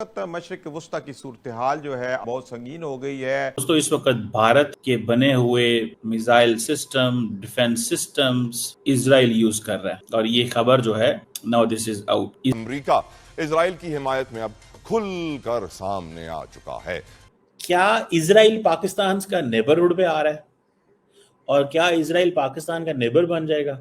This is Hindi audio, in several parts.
मशरिक वस्ता की सूरत हाल जो है बहुत संगीन हो गई है। दोस्तों, इस वक्त भारत के बने हुए missile system, defence systems Israel use कर रहा है और ये खबर जो है now this is out. America Israel की हिमायत में अब खुलकर सामने आ चुका है। क्या इजराइल पाकिस्तान का नेबरहुड पे आ रहा है और क्या इजराइल पाकिस्तान का नेबर बन जाएगा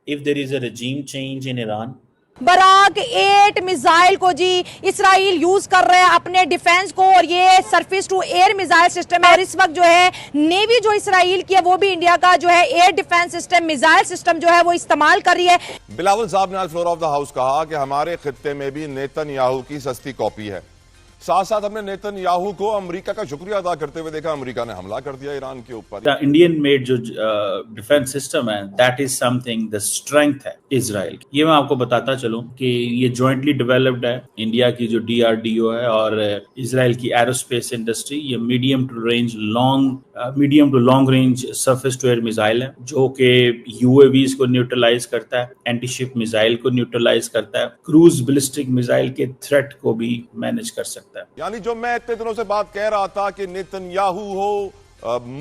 if there is a regime change in Iran? Barak 8 missile को जी इसराइल यूज कर रहे हैं अपने डिफेंस को, और ये surface to air missile system है। और इस वक्त जो है नेवी जो इसराइल की है वो भी इंडिया का जो है air defence system, missile system जो है वो इस्तेमाल कर रही है। बिलावल साहब ने आज फ्लोर ऑफ द हाउस कहा कि हमारे खित्ते में भी नेतन्याहू की सस्ती कॉपी है। साथ साथ हमने नेतन्याहू को अमेरिका का शुक्रिया अदा करते हुए देखा। अमेरिका ने हमला कर दिया ईरान के ऊपर। इंडियन मेड जो डिफेंस सिस्टम है that is something the strength है इजराइल की। ये मैं आपको बताता चलूं कि ये जॉइंटली डेवलप्ड है। इंडिया की जो डीआरडीओ है और इजराइल की एरोस्पेस इंडस्ट्री, ये medium to long range surface to air missile है जो कि यूएवीज को न्यूट्रलाइज करता है, एंटी शिप मिसाइल को न्यूट्रलाइज करता है, क्रूज बैलिस्टिक मिसाइल के थ्रेट को भी मैनेज कर सकता है। यानी जो मैं इतने दिनों से बात कह रहा था कि नेतन्याहू हो,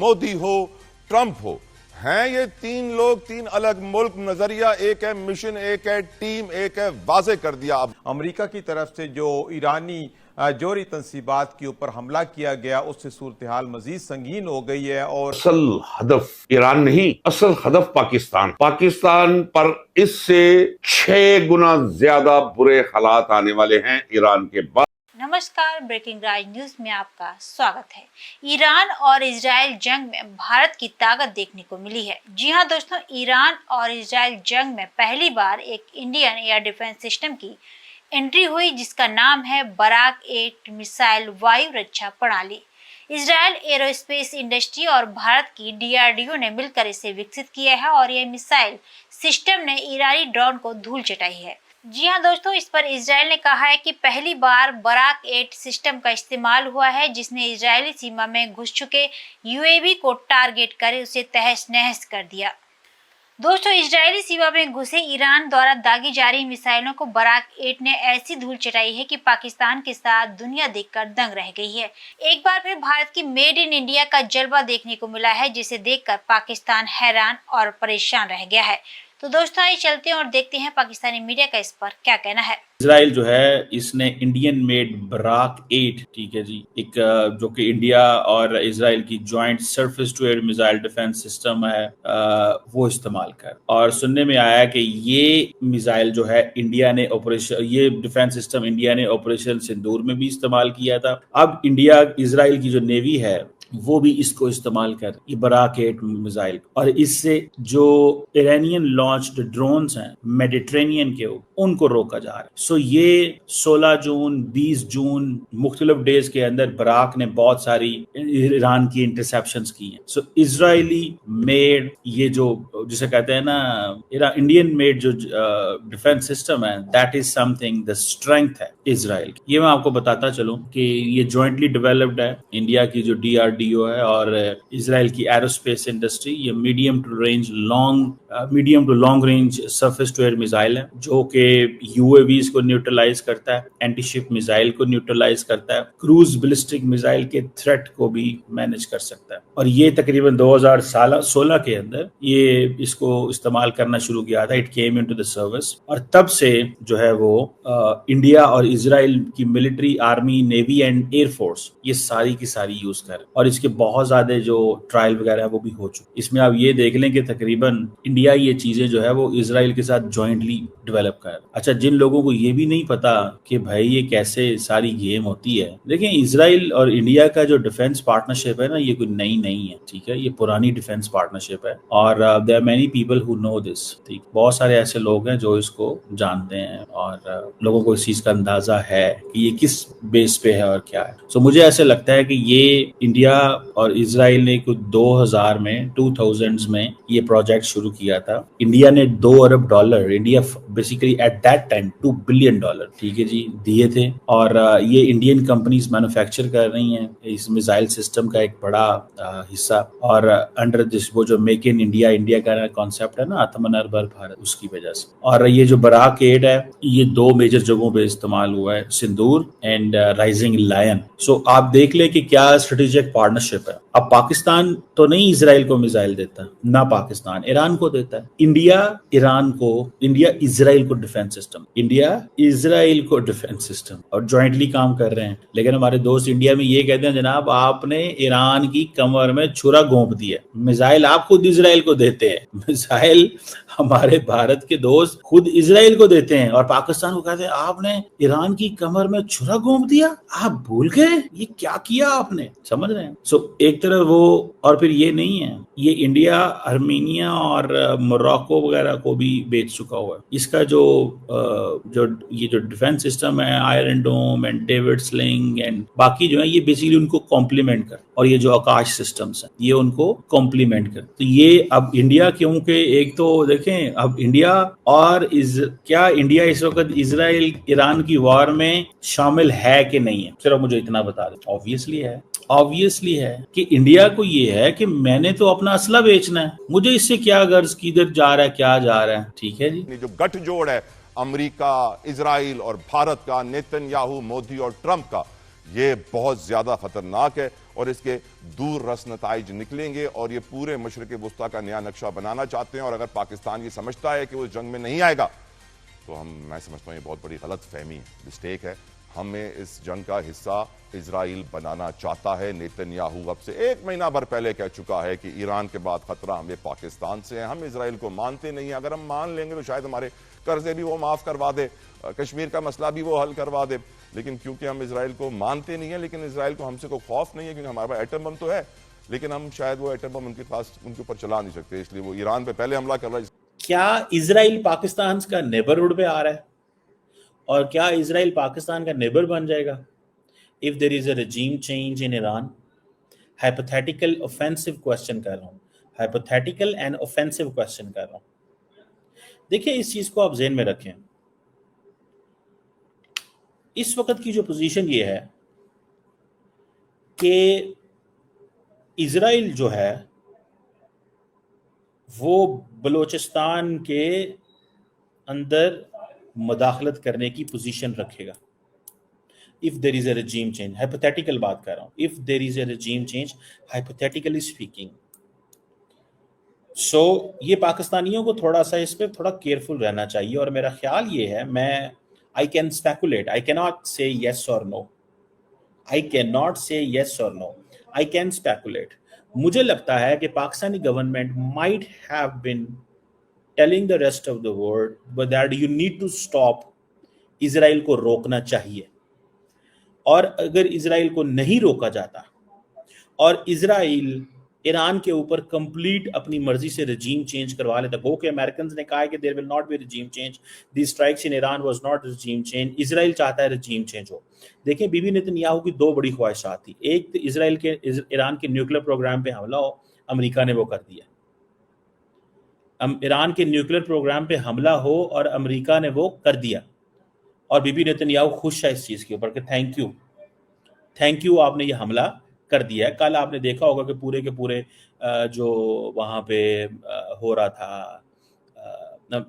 मोदी हो, ट्रंप हो, हैं ये तीन लोग, तीन अलग मुल्क। नजरिया एक है, मिशन एक है, टीम एक है, वाजे कर दिया। अब अमेरिका की तरफ से जो ईरानी जोहरी तंसीबात के ऊपर हमला किया गया उससे सूरत हाल मजीद संगीन हो गई है। और असल हदफ ईरान नहीं, असल हदफ पाकिस्तान पर इससे 6 गुना ज्यादा बुरे हालात आने वाले हैं ईरान के बाद। नमस्कार, ब्रेकिंग राज न्यूज में आपका स्वागत है। ईरान और इजराइल जंग में भारत की ताकत देखने को मिली है। जी हां दोस्तों, ईरान और इजराइल जंग में पहली बार एक इंडियन एयर डिफेंस सिस्टम की एंट्री हुई जिसका नाम है बराक 8 मिसाइल वायु रक्षा प्रणाली। इजराइल एरोस्पेस इंडस्ट्री और भारत की डीआरडीओ ने मिलकर इसे विकसित किया है और यह मिसाइल सिस्टम ने ईरानी ड्रोन को धूल चटाई है। जी हां दोस्तों, इस पर इजराइल ने कहा है कि पहली बार बराक 8 सिस्टम का इस्तेमाल हुआ है जिसने इजरायली सीमा में घुस चुके यूएवी को टारगेट कर उसे तहस नहस कर दिया। दोस्तों, इजरायली सीमा में घुसे ईरान द्वारा दागी जा रही मिसाइलों को बराक 8 ने ऐसी धूल चटाई है कि पाकिस्तान के साथ दुनिया देखकर दंग रह गई है। एक बार फिर भारत की मेड इन इंडिया का जलवा देखने को मिला है जिसे देखकर पाकिस्तान हैरान और परेशान रह गया है। तो दोस्तों, आइए चलते हैं और देखते हैं पाकिस्तानी मीडिया का इस पर क्या कहना है। इजराइल जो है इसने इंडियन मेड बराक 8, ठीक है जी, एक जो कि इंडिया और इजराइल की joint surface to air missile defence system है, वो इस्तेमाल कर। और सुनने में आया कि ये मिसाइल जो है ये डिफेंस सिस्टम इंडिया ने ऑपरेशन सिंदूर में भी इस्तेमाल किया था। अब इंडिया इजराइल की जो नेवी है वो भी इसको इस्तेमाल कर ये बराक 8 मिसाइल, और इससे जो इरानियन लॉन्च्ड ड्रोन्स हैं मेडिटेरेनियन के उनको रोका जा रहा है। सो ये 16 जून 20 जून मुख्तलिफ डेज के अंदर बराक ने बहुत सारी ईरान की इंटरसेप्शंस की हैं। सो इजरायली मेड ये जो जिसे कहते हैं ना इंडियन मेड जो डिफेंस सिस्टम है that is something the strength है इजराइल की। ये मैं आपको बताता चलूं कि ये जॉइंटली डेवलप्ड है। इंडिया की जो डीआरडीओ है और इजराइल की एरोस्पेस इंडस्ट्री, ये medium to long range surface to air missile है जो कि यूएवीज को न्यूट्रलाइज करता है, एंटी शिप मिसाइल को न्यूट्रलाइज करता है, क्रूज बैलिस्टिक मिसाइल के थ्रेट को भी मैनेज कर सकता है। और ये तकरीबन 2016 के अंदर ये इसको इस्तेमाल करना शुरू किया था। It came into the service और तब से जो है वो इंडिया और इजराइल की military, army, navy and air force ये सारी की सारी यूज कर, और इसके बहुत ज्यादा जो ट्रायल वगैरह है वो भी हो चुके। इसमें आप ये देख लें कि तकरीबन इंडिया ये चीजें जो है वो इजराइल के साथ जॉइंटली डेवलप कर। अच्छा, जिन लोगों को ये भी नहीं पता कि भाई ये कैसे सारी गेम होती है, देखिए इजराइल और इंडिया का जो डिफेंस पार्टनरशिप है ना, ये कोई नई नहीं है, ठीक है, ये पुरानी डिफेंस पार्टनरशिप है और there are many people who know this. ठीक, बहुत सारे ऐसे लोग हैं जो इसको जानते हैं और लोगों को इस चीज का अंदाजा है कि ये किस बेस पे है और क्या है। सो मुझे ऐसे लगता है कि ये इंडिया और इजराइल ने कुछ 2000s में ये प्रोजेक्ट शुरू किया था। इंडिया ने $2 अरब, India basically at that time $2 billion, ठीक है जी, दिए थे। और ये इंडियन कंपनीज मैन्युफैक्चर कर रही हैं इस मिसाइल सिस्टम का एक बड़ा हिस्सा। और अंडर दिस वो जो मेक इन इंडिया इंडिया का कॉन्सेप्ट है ना, आत्मनिर्भर भारत, उसकी वजह से। और ये जो बराक 8 है ये 2 मेजर जगहों पे इस्तेमाल हुआ है, सिंदूर एंड राइजिंग लायन। सो आप देख ले कि क्या स्ट्रेटेजिक पार्टनरशिप है। अब पाकिस्तान तो नहीं इजराइल को मिसाइल देता, ना पाकिस्तान ईरान को देता है। इंडिया इजराइल को डिफेंस सिस्टम, इंडिया इजराइल को डिफेंस सिस्टम, और ज्वाइंटली काम कर रहे हैं। लेकिन हमारे दोस्त इंडिया में ये कहते हैं जनाब आपने ईरान की कमर में छुरा घोंप दिया, मिसाइल आप खुद इजराइल को देते हैं। मिसाइल हमारे भारत के दोस्त खुद इजराइल को देते हैं और पाकिस्तान को कहते हैं आपने ईरान की कमर में छुरा घोंप दिया, आप भूल गए ये क्या किया आपने, समझ रहे हैं। सो एक तरह वो, और फिर ये नहीं है, ये इंडिया आर्मीनिया और मोरक्को वगैरह को भी बेच चुका हुआ है। इसका जो ये जो डिफेंस सिस्टम है, Iron Dome and David Sling and बाकी जो है, ये बेसिकली उनको कॉम्प्लीमेंट कर, और ये जो आकाश सिस्टम्स है ये उनको कॉम्प्लीमेंट कर। तो ये अब इंडिया, क्योंकि एक तो देखें अब इंडिया और क्या इंडिया इस वक्त इजराइल ईरान की वॉर में शामिल है कि नहीं है, सिर्फ मुझे इतना बता दें। ऑब्वियसली है कि इंडिया को ये है कि मैंने तो अपना असला बेचना है, मुझे इससे क्या गर्ज, किधर जा रहा है, क्या जा रहा है, ठीक है जी। जो गठजोड़ है अमेरिका, इजराइल और भारत का, नेतन्याहू, मोदी और ट्रंप का, ये बहुत ज्यादा खतरनाक है और इसके दूर रस नताइज निकलेंगे और ये पूरे मशरिक़ वुस्ता का नया नक्शा बनाना चाहते हैं। और अगर पाकिस्तान ये समझता है कि वो जंग में नहीं आएगा तो मैं समझता हूँ ये बहुत बड़ी गलत फहमी, मिस्टेक है। हमें इस जंग का हिस्सा इजराइल बनाना चाहता है। नेतन्याहू अब से 1 महीना भर पहले कह चुका है कि ईरान के बाद खतरा हमें पाकिस्तान से है, हम इजराइल को मानते नहीं हैं। अगर हम मान लेंगे तो शायद हमारे कर्जे भी वो माफ करवा दे, कश्मीर का मसला भी वो हल करवा दे। लेकिन क्योंकि हम इजराइल को मानते नहीं है, लेकिन इजराइल को हमसे कोई खौफ नहीं है क्योंकि हमारे पास एटम बम तो है, लेकिन हम शायद वो एटम बम उनके ऊपर चला नहीं सकते, इसलिए वो ईरान पे पहले हमला कर रहा है। क्या इजराइल पाकिस्तान का नेबरहुड पे आ रहा है और क्या इजराइल पाकिस्तान का नेबर बन जाएगा if there is a regime change in Iran? Hypothetical offensive question कर रहा हूं, हाइपोथेटिकल एंड ऑफेंसिव क्वेश्चन कर रहा हूं। देखिए इस चीज को आप ज़हन में रखें, इस वक्त की जो पोजीशन ये है कि इजराइल जो है वो बलूचिस्तान के अंदर मुदाखलत करने की पोजीशन रखेगा if there is a regime change. Hypothetical बात कर रहा हूं, if there is a regime change, hypothetically speaking. So ये पाकिस्तानियों को थोड़ा सा इस पे थोड़ा केयरफुल रहना चाहिए। और मेरा ख्याल ये है, मैं I can speculate, I can not say yes और no, I can not say yes और no, आई कैन स्पेकुलेट। मुझे लगता है कि Pakistani government might have been telling the rest of the world but that you need to stop, Israel को रोकना चाहिए। और अगर इजराइल को नहीं रोका जाता और इजराइल ईरान के ऊपर कंप्लीट अपनी मर्जी से regime चेंज करवा लेता, गो के अमेरिकन ने कहा है कि there will not be regime change, the strikes in Iran was not regime change, Israel चाहता है regime चेंज हो। देखिए बीबी नेतन्याहू की 2 बड़ी ख्वाहिशात थी, एक तो इजराइल के ईरान के न्यूक्लियर प्रोग्राम पे हमला हो, अमेरिका ने वो कर दिया। ईरान के न्यूक्लियर प्रोग्राम पे हमला हो और अमेरिका ने वो कर दिया, और बीबी नेतन्याहू खुश है इस चीज़ के ऊपर कि थैंक यू आपने ये हमला कर दिया है। कल आपने देखा होगा कि पूरे के पूरे जो वहाँ पे हो रहा था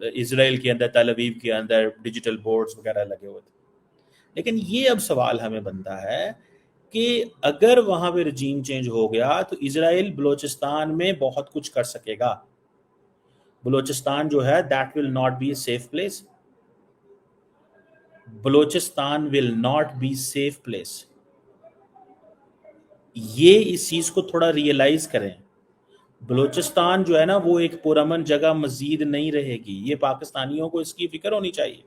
इजराइल के अंदर, तल अवीव के अंदर डिजिटल बोर्ड्स वगैरह लगे हुए थे। लेकिन ये अब सवाल हमें बनता है कि अगर वहाँ पे regime चेंज हो गया तो इजराइल बलूचिस्तान में बहुत कुछ कर सकेगा। बलूचिस्तान जो है that will not B a safe place, Balochistan will not be safe place. ये इस चीज को थोड़ा रियलाइज करें। बलूचिस्तान जो है ना वो एक पुरअमन जगह मजीद नहीं रहेगी, ये पाकिस्तानियों को इसकी फिक्र होनी चाहिए।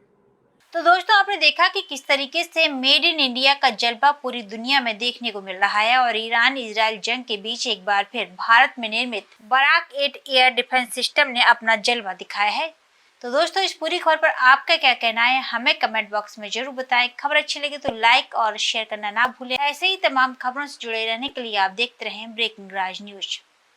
तो दोस्तों आपने देखा कि किस तरीके से मेड इन इंडिया का जलवा पूरी दुनिया में देखने को मिल रहा है और ईरान इजराइल जंग के बीच एक बार फिर भारत में निर्मित बराक 8 एयर डिफेंस सिस्टम ने अपना जलवा दिखाया है। तो तो दोस्तों इस पूरी खबर पर आपका क्या कहना है हमें कमेंट बॉक्स में जरूर बताएं। खबर अच्छी लगे तो लाइक और शेयर करना ना भूलें। ऐसे ही तमाम खबरों से जुड़े रहने के लिए आप देखते रहें ब्रेकिंग राज न्यूज।